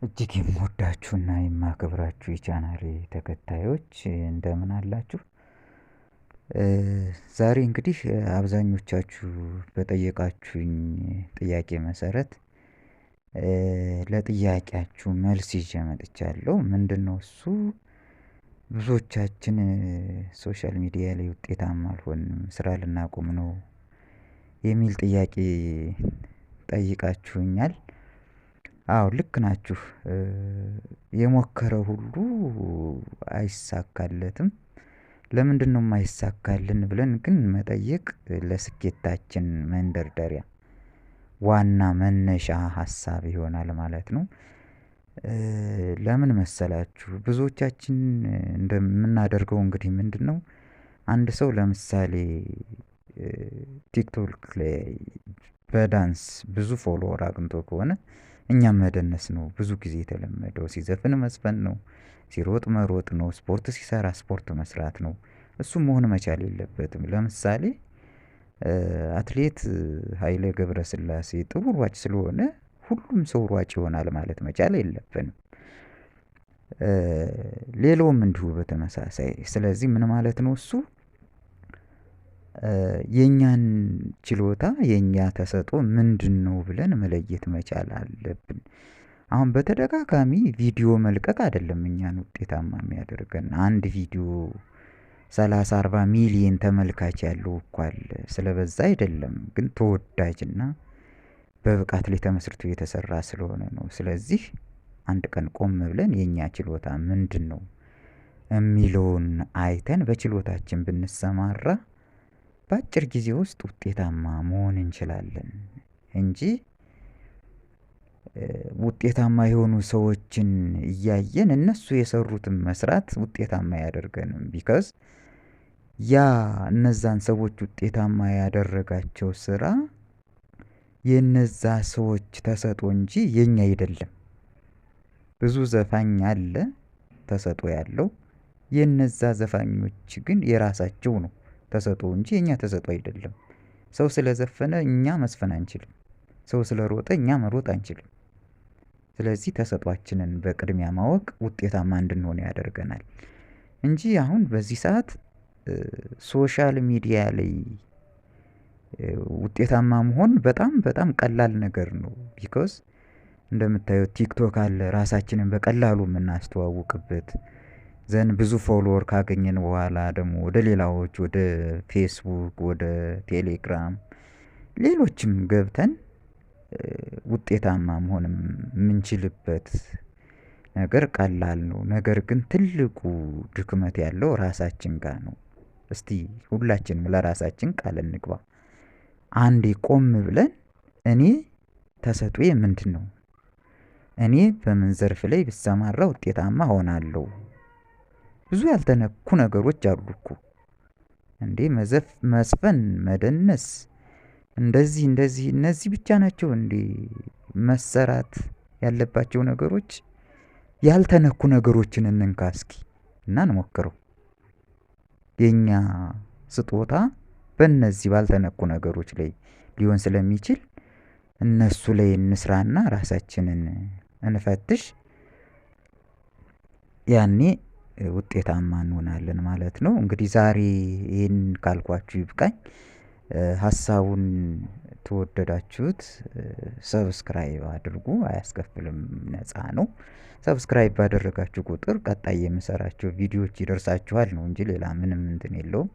እጅግ የምወዳችሁና የማከብራችሁ የቻናሌ ተከታዮች እንደምን አላችሁ? ዛሬ እንግዲህ አብዛኞቻችሁ በጠየቃችሁኝ ጥያቄ መሰረት ለጥያቄያችሁ መልስ ይዤ መጥቻለሁ። ምንድነው እሱ? ብዙዎቻችን ሶሻል ሚዲያ ላይ ውጤታማ አልሆንም፣ ስራ ልናቆም ነው የሚል ጥያቄ ጠይቃችሁኛል። አዎ ልክ ናችሁ። የሞከረ ሁሉ አይሳካለትም። ለምንድነው የማይሳካልን ብለን ግን መጠየቅ ለስኬታችን መንደርደሪያ ዋና መነሻ ሀሳብ ይሆናል ማለት ነው። ለምን መሰላችሁ? ብዙዎቻችን እንደምናደርገው እንግዲህ ምንድነው? አንድ ሰው ለምሳሌ ቲክቶክ ላይ በዳንስ ብዙ ፎሎወር አግኝቶ ከሆነ እኛም መደነስ ነው ብዙ ጊዜ የተለመደው። ሲዘፍን መዝፈን ነው፣ ሲሮጥ መሮጥ ነው፣ ስፖርት ሲሰራ ስፖርት መስራት ነው። እሱም መሆን መቻል የለበትም። ለምሳሌ አትሌት ኃይሌ ገብረስላሴ ጥሩ ሯጭ ስለሆነ ሁሉም ሰው ሯጭ ይሆናል ማለት መቻል የለብንም። ሌላውም እንዲሁ በተመሳሳይ። ስለዚህ ምን ማለት ነው እሱ? የኛን ችሎታ የኛ ተሰጥኦ ምንድነው ብለን መለየት መቻል አለብን። አሁን በተደጋጋሚ ቪዲዮ መልቀቅ አይደለም እኛን ውጤታማ የሚያደርገን። አንድ ቪዲዮ 30-40 ሚሊየን ተመልካች ያለው እኮ አለ። ስለበዛ አይደለም፣ ግን ተወዳጅና በብቃት ላይ ተመስርቶ የተሰራ ስለሆነ ነው። ስለዚህ አንድ ቀን ቆም ብለን የኛ ችሎታ ምንድነው የሚለውን አይተን በችሎታችን ብንሰማራ በአጭር ጊዜ ውስጥ ውጤታማ መሆን እንችላለን እንጂ ውጤታማ የሆኑ ሰዎችን እያየን እነሱ የሰሩትን መስራት ውጤታማ አያደርገንም። ቢኮዝ ያ እነዛን ሰዎች ውጤታማ ያደረጋቸው ስራ የነዛ ሰዎች ተሰጥኦ እንጂ የኛ አይደለም። ብዙ ዘፋኝ አለ ተሰጥኦ ያለው፣ የነዛ ዘፋኞች ግን የራሳቸው ነው ተሰጥኦ እንጂ የኛ ተሰጥኦ አይደለም። ሰው ስለዘፈነ እኛ መስፈን አንችልም። ሰው ስለሮጠ እኛ መሮጥ አንችልም። ስለዚህ ተሰጥኦአችንን በቅድሚያ ማወቅ ውጤታማ እንድንሆን ያደርገናል እንጂ አሁን በዚህ ሰዓት ሶሻል ሚዲያ ላይ ውጤታማ መሆን በጣም በጣም ቀላል ነገር ነው። ቢኮዝ እንደምታዩት ቲክቶክ አለ፣ ራሳችንን በቀላሉ የምናስተዋውቅበት። ዘን ብዙ ፎሎወር ካገኘን በኋላ ደግሞ ወደ ሌላዎች ወደ ፌስቡክ፣ ወደ ቴሌግራም፣ ሌሎችም ገብተን ውጤታማ መሆን የምንችልበት ነገር ቀላል ነው። ነገር ግን ትልቁ ድክመት ያለው ራሳችን ጋር ነው። እስቲ ሁላችንም ለራሳችን ቃል እንግባ። አንዴ ቆም ብለን እኔ ተሰጥኦዬ ምንድነው? እኔ በምን ዘርፍ ላይ ብሰማራ ውጤታማ እሆናለሁ? ብዙ ያልተነኩ ነገሮች አሉ እኮ እንዴ! መዝፈን፣ መደነስ፣ እንደዚህ እነዚህ ብቻ ናቸው እንዴ መሰራት ያለባቸው ነገሮች? ያልተነኩ ነገሮችን እንንካ እስኪ እና እንሞክረው። የኛ ስጦታ በእነዚህ ባልተነኩ ነገሮች ላይ ሊሆን ስለሚችል እነሱ ላይ እንስራና ራሳችንን እንፈትሽ። ያኔ ውጤታማ እንሆናለን ማለት ነው። እንግዲህ ዛሬ ይሄን ካልኳችሁ ይብቃኝ። ሀሳቡን ተወደዳችሁት ሰብስክራይብ አድርጉ፣ አያስከፍልም፣ ነፃ ነው። ሰብስክራይብ ባደረጋችሁ ቁጥር ቀጣይ የምሰራቸው ቪዲዮዎች ይደርሳችኋል ነው እንጂ ሌላ ምንም እንትን የለውም።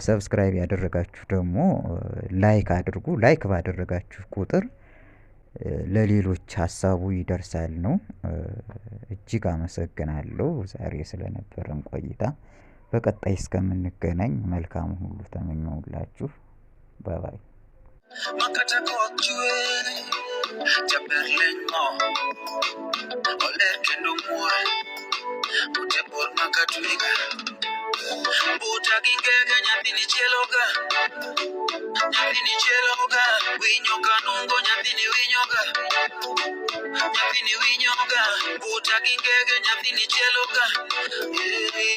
ሰብስክራይብ ያደረጋችሁ ደግሞ ላይክ አድርጉ። ላይክ ባደረጋችሁ ቁጥር ለሌሎች ሀሳቡ ይደርሳል ነው። እጅግ አመሰግናለሁ ዛሬ ስለነበረን ቆይታ። በቀጣይ እስከምንገናኝ መልካም ሁሉ ተመኘሁላችሁ። ባይ።